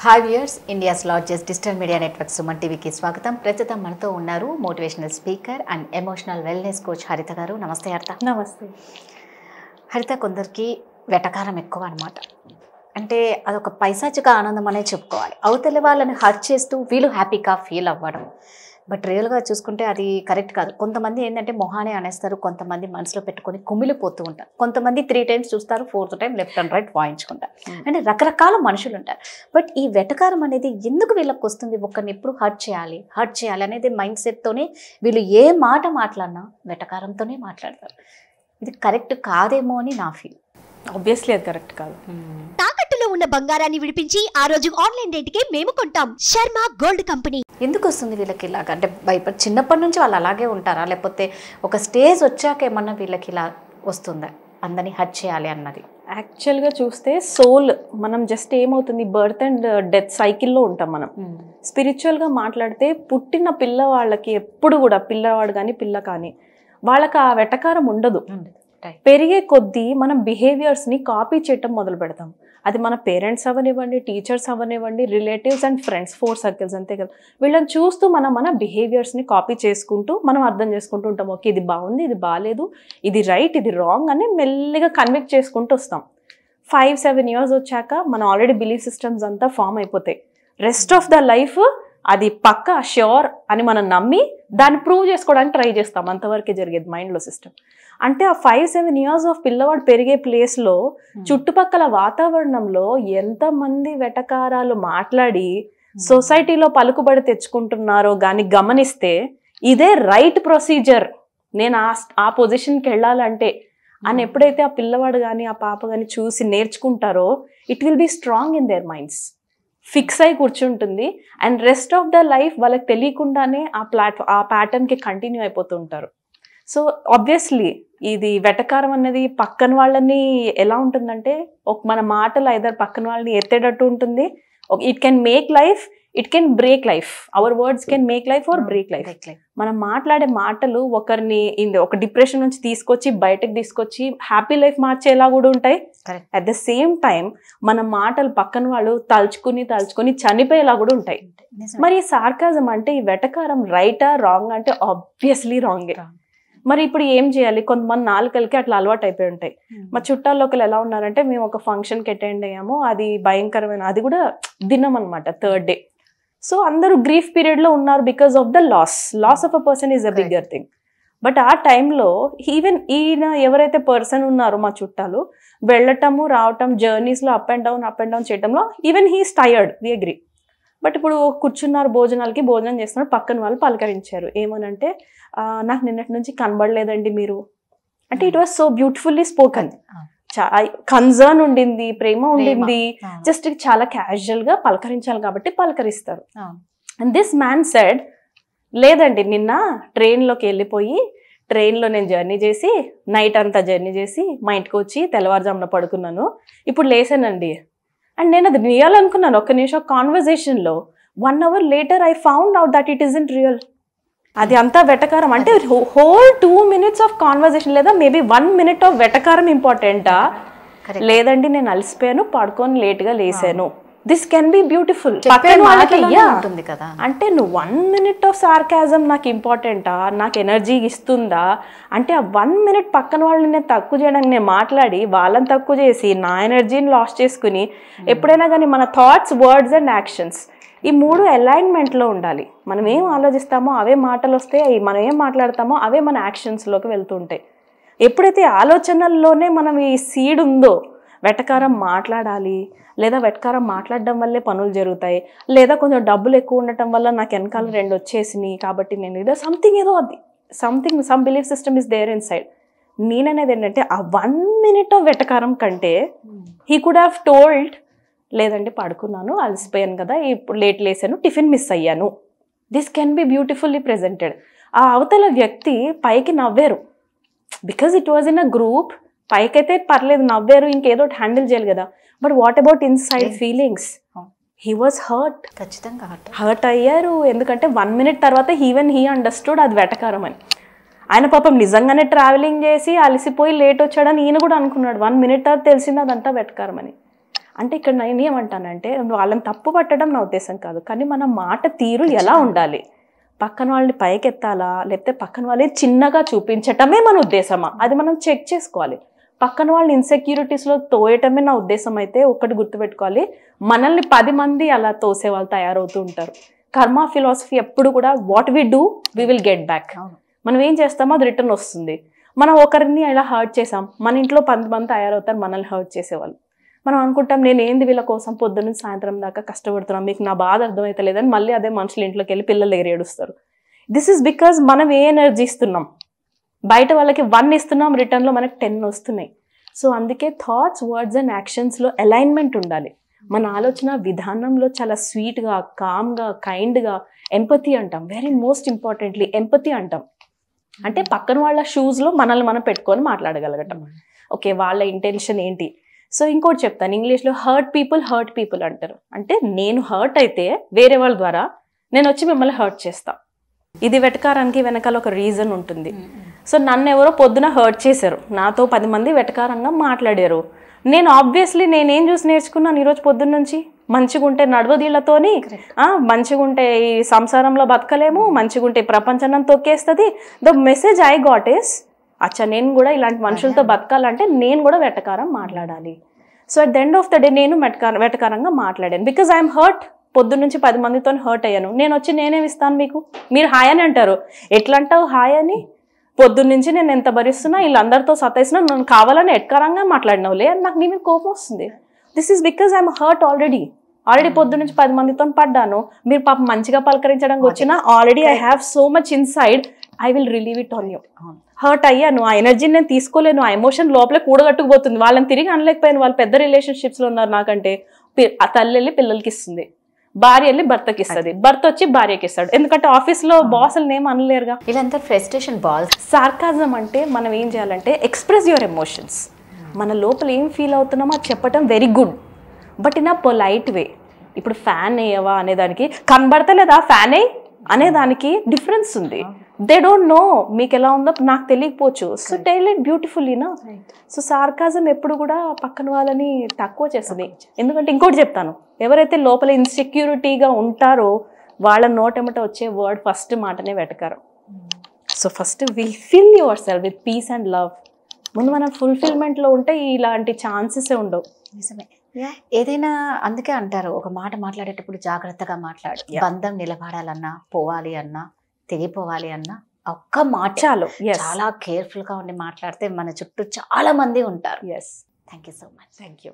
Hi viewers, India's largest digital media network Suman టీవీకి స్వాగతం. ప్రస్తుతం మనతో ఉన్నారు motivational speaker and emotional wellness coach హరిత గారు. నమస్తే హరిత. నమస్తే హరిత, కొందరికి వెటకారం ఎక్కువ అనమాట. అంటే అదొక పైశాచిక ఆనందం అనే చెప్పుకోవాలి. అవతలి వాళ్ళని హర్ట్ చేస్తూ వీళ్ళు హ్యాపీగా ఫీల్ అవ్వడం. బట్ రియల్గా చూసుకుంటే అది కరెక్ట్ కాదు. కొంతమంది ఏంటంటే మొహానే అనేస్తారు, కొంతమంది మనసులో పెట్టుకొని కుమిలిపోతూ ఉంటారు, కొంతమంది 3 times చూస్తారు, 4th time left and right వాయించుకుంటారు. అంటే రకరకాల మనుషులు ఉంటారు. బట్ ఈ వెటకారం అనేది ఎందుకు వీళ్ళకి వస్తుంది? ఒకరిని ఎప్పుడు హర్ట్ చేయాలి అనేది మైండ్ సెట్తోనే వీళ్ళు ఏ మాట మాట్లాడినా వెటకారంతోనే మాట్లాడతారు. ఇది కరెక్ట్ కాదేమో అని నా ఫీల్. ఆబ్వియస్లీ అది కరెక్ట్ కాదు. తాకట్టులో ఉన్న బంగారాన్ని విడిపించి ఆ రోజు ఆన్లైన్ రేటుకే మేము కొంటాం. Sharma gold company. ఎందుకు వస్తుంది వీళ్ళకి ఇలాగ? అంటే భయపడి చిన్నప్పటి నుంచి వాళ్ళు అలాగే ఉంటారా, లేకపోతే ఒక స్టేజ్ వచ్చాక ఏమన్నా వీళ్ళకి ఇలా వస్తుందా అందరినీ హర్ట్ చేయాలి అన్నది? యాక్చువల్గా చూస్తే సోల్ మనం జస్ట్ ఏమవుతుంది, బర్త్ అండ్ డెత్ సైకిల్లో ఉంటాం మనం. స్పిరిచువల్గా మాట్లాడితే పుట్టిన పిల్లవాళ్ళకి ఎప్పుడు కూడా, పిల్లవాడు కానీ పిల్ల కానీ, వాళ్ళకి ఆ వెటకారం ఉండదు. పెరిగే కొద్దీ మనం బిహేవియర్స్ని కాపీ చేయటం మొదలు పెడతాం. అది మన పేరెంట్స్ అవ్వనివ్వండి, టీచర్స్ అవ్వనివ్వండి, రిలేటివ్స్ అండ్ ఫ్రెండ్స్, 4 circles అంతే కదా. వీళ్ళని చూస్తూ మన బిహేవియర్స్ని కాపీ చేసుకుంటూ మనం అర్థం చేసుకుంటూ ఉంటాం. ఓకే, ఇది బాగుంది, ఇది బాగాలేదు, ఇది రైట్, ఇది రాంగ్ అని మెల్లిగా కన్విక్ట్ చేసుకుంటూ వస్తాం. 5-7 years వచ్చాక మన ఆల్రెడీ బిలీఫ్ సిస్టమ్స్ అంతా ఫామ్ అయిపోతాయి. రెస్ట్ ఆఫ్ ద లైఫ్ అది పక్కా ష్యూర్ అని మనం నమ్మి దాన్ని ప్రూవ్ చేసుకోవడానికి ట్రై చేస్తాం. అంతవరకే జరిగేది మైండ్లో సిస్టమ్. అంటే ఆ 5-7 years ఆఫ్ పిల్లవాడు పెరిగే ప్లేస్లో చుట్టుపక్కల వాతావరణంలో ఎంతమంది వెటకారాలు మాట్లాడి సొసైటీలో పలుకుబడి తెచ్చుకుంటున్నారో కానీ గమనిస్తే ఇదే రైట్ ప్రొసీజర్, నేను ఆ పొజిషన్కి వెళ్ళాలంటే అని ఎప్పుడైతే ఆ పిల్లవాడు కానీ ఆ పాప కానీ చూసి నేర్చుకుంటారో it will be strong in their minds. Fix అయి కూర్చుంటుంది. And rest of the life వాళ్ళకి తెలియకుండానే ఆ ప్యాటర్న్కి కంటిన్యూ అయిపోతుంటారు. సో ఆబ్వియస్లీ ఇది వెటకారం అనేది పక్కన వాళ్ళని ఎలా ఉంటుందంటే, మన మాటలు ఐదర్ పక్కన వాళ్ళని ఎత్తేటట్టు ఉంటుంది. It can make life, it can break life. Our words can make life or break life. మనం మాట్లాడే మాటలు ఒకరిని ఒక డిప్రెషన్ నుంచి తీసుకొచ్చి బయటకు తీసుకొచ్చి హ్యాపీ లైఫ్ మార్చేలా కూడా ఉంటాయి. అట్ ద సేమ్ టైం మన మాటలు పక్కన వాళ్ళు తలుచుకుని చనిపోయేలా కూడా ఉంటాయి. మరి సార్కాజం అంటే ఈ వెటకారం రైటా రాంగ్ అంటే ఆబ్వియస్లీ రాంగే. మరి ఇప్పుడు ఏం చేయాలి? కొంతమంది నాలుకలకి అట్లా అలవాటు అయిపోయి ఉంటాయి. మా చుట్టాల్లో ఒకరు ఎలా ఉన్నారంటే, మేము ఒక ఫంక్షన్కి అటెండ్ అయ్యాము, అది భయంకరమైన, అది కూడా దినం అనమాట, 3rd day. సో అందరూ గ్రీఫ్ పీరియడ్లో ఉన్నారు because of the loss of a person is a bigger thing. But ఆ టైంలో ఈవెన్ ఎవరైతే పర్సన్ ఉన్నారో మా చుట్టాలు, వెళ్ళటము రావటం, జర్నీస్లో అప్ అండ్ డౌన్ చేయటంలో even he's tired, we agree. But ఇప్పుడు కూర్చున్నారు, భోజనం చేస్తున్నారు, పక్కన వాళ్ళు పలకరించారు. ఏమనంటే, నాకు నిన్నటి నుంచి కనబడలేదండి మీరు అంటే. It was so beautifully spoken. Concern ఉండింది, ప్రేమ ఉండింది. జస్ట్ చాలా క్యాజువల్గా పలకరించాలి కాబట్టి పలకరిస్తారు. అండ్ దిస్ మ్యాన్ సెడ్, లేదండి నిన్న ట్రైన్లోకి వెళ్ళిపోయి, ట్రైన్లో నేను జర్నీ చేసి నైట్ అంతా జర్నీ చేసి మా ఇంటికి వచ్చి తెల్లవారుజామున పడుకున్నాను, ఇప్పుడు లేసానండి. అండ్ నేను అది రియల్ అనుకున్నాను. ఒక్క నిమిషం కాన్వర్జేషన్లో 1 hour later I found out that it isn't real. అది అంతా వెటకారం. అంటే హోల్ 2 minutes ఆఫ్ కాన్వర్జేషన్ లేదా మేబీ 1 minute ఆఫ్ వెటకారం ఇంపార్టెంటా? లేదండి నేను అలసిపోయాను, పడుకొని లేట్గా లేసాను. This can be beautiful. పక్కన వాళ్ళకి అంటే నువ్వు 1 minute ఆఫ్ సార్కాజం నాకు ఇంపార్టెంటా, నాకు ఎనర్జీ ఇస్తుందా అంటే ఆ 1 minute పక్కన వాళ్ళని నేను తక్కువ చేయడానికి నేను మాట్లాడి వాళ్ళని తక్కువ చేసి నా ఎనర్జీని లాస్ చేసుకుని, ఎప్పుడైనా కానీ మన థాట్స్, వర్డ్స్ అండ్ యాక్షన్స్ ఈ 3 అలైన్మెంట్లో ఉండాలి. మనం ఏం ఆలోచిస్తామో అవే మాటలు వస్తాయి, మనం ఏం మాట్లాడతామో అవే మన యాక్షన్స్లోకి వెళ్తుంటాయి. ఎప్పుడైతే ఆలోచనల్లోనే మనం ఈ సీడ్ ఉందో, వెటకారం మాట్లాడాలి లేదా వెటకారం మాట్లాడడం వల్లే పనులు జరుగుతాయి, లేదా కొంచెం డబ్బులు ఎక్కువ ఉండటం వల్ల నాకు వెనకాల 2 వచ్చేసినాయి కాబట్టి నేను ఏదో some belief system is there inside. నేననేది ఏంటంటే, ఆ 1 minute ఆఫ్ వెటకారం కంటే హీ కుడ్ హ్యావ్ టోల్డ్, లేదండి పడుకున్నాను, అలసిపోయాను కదా, ఇప్పుడు లేట్ లేసాను, టిఫిన్ మిస్ అయ్యాను. This can be beautifully presented. ఆ అవతల వ్యక్తి పైకి నవ్వారు because it was in a group. పైకైతే పర్లేదు నవ్వారు, ఇంకేదో హ్యాండిల్ చేయాలి కదా. But what about inside feelings? He was hurt. ఖచ్చితంగా హర్ట్ అయ్యారు. ఎందుకంటే 1 minute తర్వాత ఈవెన్ హీ అండర్స్టూడ్ అది వెటకారం అని. ఆయన పాపం నిజంగానే ట్రావెలింగ్ చేసి అలసిపోయి లేట్ వచ్చాడని ఈయన కూడా అనుకున్నాడు. 1 minute తర్వాత తెలిసింది అదంతా వెటకారం అని. అంటే ఇక్కడ నేను ఏమంటానంటే వాళ్ళని తప్పు పట్టడం నా ఉద్దేశం కాదు, కానీ మన మాట తీరు ఎలా ఉండాలి, పక్కన వాళ్ళని పైకెత్తాలా లేకపోతే పక్కన వాళ్ళని చిన్నగా చూపించటమే మన ఉద్దేశమా, అది మనం చెక్ చేసుకోవాలి. పక్కన వాళ్ళని ఇన్సెక్యూరిటీస్లో తోయటమే నా ఉద్దేశం అయితే ఒకటి గుర్తుపెట్టుకోవాలి, మనల్ని 10 మంది అలా తోసే వాళ్ళు తయారవుతూ ఉంటారు. కర్మ ఫిలాసఫీ ఎప్పుడు కూడా what we do we will get back. మనం ఏం చేస్తామో అది రిటర్న్ వస్తుంది. మనం ఒకరిని ఇలా హర్ట్ చేసాం, మన ఇంట్లో 10 మంది తయారవుతారు మనల్ని హర్ట్ చేసేవాళ్ళు. మనం అనుకుంటాం నేను ఏంది వీళ్ళ కోసం పొద్దున్న సాయంత్రం దాకా కష్టపడుతున్నాం, మీకు నా బాధ అర్థమవుతలేదని మళ్ళీ అదే మనుషులు ఇంట్లోకి వెళ్ళి పిల్లలు దగ్గర ఏడుస్తారు. దిస్ ఈస్ బికాజ్ మనం ఏ ఎనర్జీ ఇస్తున్నాం, బయట వాళ్ళకి 1 ఇస్తున్నాం, రిటర్న్లో మనకి 10 వస్తున్నాయి. సో అందుకే థాట్స్ వర్డ్స్ అండ్ యాక్షన్స్లో అలైన్మెంట్ ఉండాలి. మన ఆలోచన విధానంలో చాలా స్వీట్గా కామ్గా కైండ్గా ఎంపతి అంటాం. వెరీ మోస్ట్ ఇంపార్టెంట్లీ ఎంపతి అంటాం. అంటే పక్కన వాళ్ళ షూస్లో మనల్ని మనం పెట్టుకొని మాట్లాడగలగటం. ఓకే వాళ్ళ ఇంటెన్షన్ ఏంటి. సో ఇంకోటి చెప్తాను, ఇంగ్లీష్లో హర్ట్ పీపుల్ అంటారు. అంటే నేను హర్ట్ అయితే వేరే వాళ్ళ ద్వారా నేను వచ్చి మిమ్మల్ని హర్ట్ చేస్తా. ఇది వెటకారానికి వెనకాల ఒక రీజన్ ఉంటుంది. సో నన్ను ఎవరో పొద్దున హర్ట్ చేశారు, నాతో 10 మంది వెటకారంగా మాట్లాడారు. నేను ఆబ్వియస్లీ నేనేం చూసి నేర్చుకున్నాను ఈరోజు పొద్దున్న నుంచి, మంచిగా ఉంటే నడవదీళ్లతోని, మంచిగా ఉంటే ఈ సంసారంలో బతకలేము, మంచిగా ఉంటే ప్రపంచం తొక్కేస్తుంది. The message I got is అచ్చా నేను కూడా ఇలాంటి మనుషులతో బతకాలంటే నేను కూడా వెటకారం మాట్లాడాలి. So at the end of the day నేను వెటకారంగా మాట్లాడాను బికాజ్ ఐఎమ్ హర్ట్. పొద్దున్న నుంచి 10 మందితో హర్ట్ అయ్యాను. నేను వచ్చి నేనేమి ఇస్తాను మీకు, మీరు హాయ్ అని అంటారు. ఎట్లా అంటావు హాయ్ అని, పొద్దున్న నుంచి నేను ఎంత భరిస్తున్నా వీళ్ళందరితో సతాయిస్తున్నా, నన్ను కావాలని ఎట్కారంగా మాట్లాడినావు లే అని నాకు నీ మీద కోపం వస్తుంది. This is because I'm hurt already పొద్దున్న నుంచి 10 మందితో పడ్డాను. మీరు పాప మంచిగా పలకరించడానికి వచ్చినా already I have so much inside, I will relieve it on you. Hurt అయ్యాను, ఆ ఎనర్జీని నేను తీసుకోలేను, ఆ ఎమోషన్ లోపలే కూడగట్టుకుపోతుంది. వాళ్ళని తిరిగి అనలేకపోయాను, వాళ్ళు పెద్ద రిలేషన్షిప్స్లో ఉన్నారు నాకంటే. ఆ తల్లి వెళ్ళి పిల్లలకి ఇస్తుంది, భార్య వెళ్ళి భర్తకి ఇస్తుంది, భర్త వచ్చి భార్యకి ఇస్తాడు. ఎందుకంటే ఆఫీస్లో బాసులు ఏం అనలేరుగా. ఇలాంతా ఫ్రస్ట్రేషన్ బాల్స్. సార్కాజం అంటే మనం ఏం చేయాలంటే ఎక్స్ప్రెస్ యువర్ ఎమోషన్స్. మన లోపల ఏం ఫీల్ అవుతున్నామో అది చెప్పటం very good, but in a polite way. ఇప్పుడు ఫ్యాన్ వేయవా అనేదానికి కనబడతలేదా ఫ్యాన్ అయ్యి అనేదానికి డిఫరెన్స్ ఉంది. దే డోంట్ నో మీకు ఎలా ఉందో నాకు తెలియకపోవచ్చు. సో టెల్ ఇట్ బ్యూటిఫుల్లీనా. సో సార్కాజం ఎప్పుడు కూడా పక్కన వాళ్ళని తక్కువ చేస్తుంది. ఎందుకంటే ఇంకోటి చెప్తాను, ఎవరైతే లోపల ఇన్సెక్యూరిటీగా ఉంటారో వాళ్ళ నోటెమట వచ్చే వర్డ్ ఫస్ట్ మాటనే వెటకారం. So first fill your self with peace and love. ముందు మనం ఫుల్ఫిల్మెంట్లో ఉంటే ఇలాంటి ఛాన్సెస్ ఉండవు. నిజమే. ఏదైనా అందుకే అంటారు, ఒక మాట మాట్లాడేటప్పుడు జాగ్రత్తగా మాట్లాడు. బంధం నిలబడాలన్నా, పోవాలి అన్నా, తెగిపోవాలి అన్నా ఒక్క మాట చాలు. చాలా కేర్ఫుల్గా ఉండి మాట్లాడితే మన చుట్టూ చాలా మంది ఉంటారు. Yes. Thank you so much. Thank you.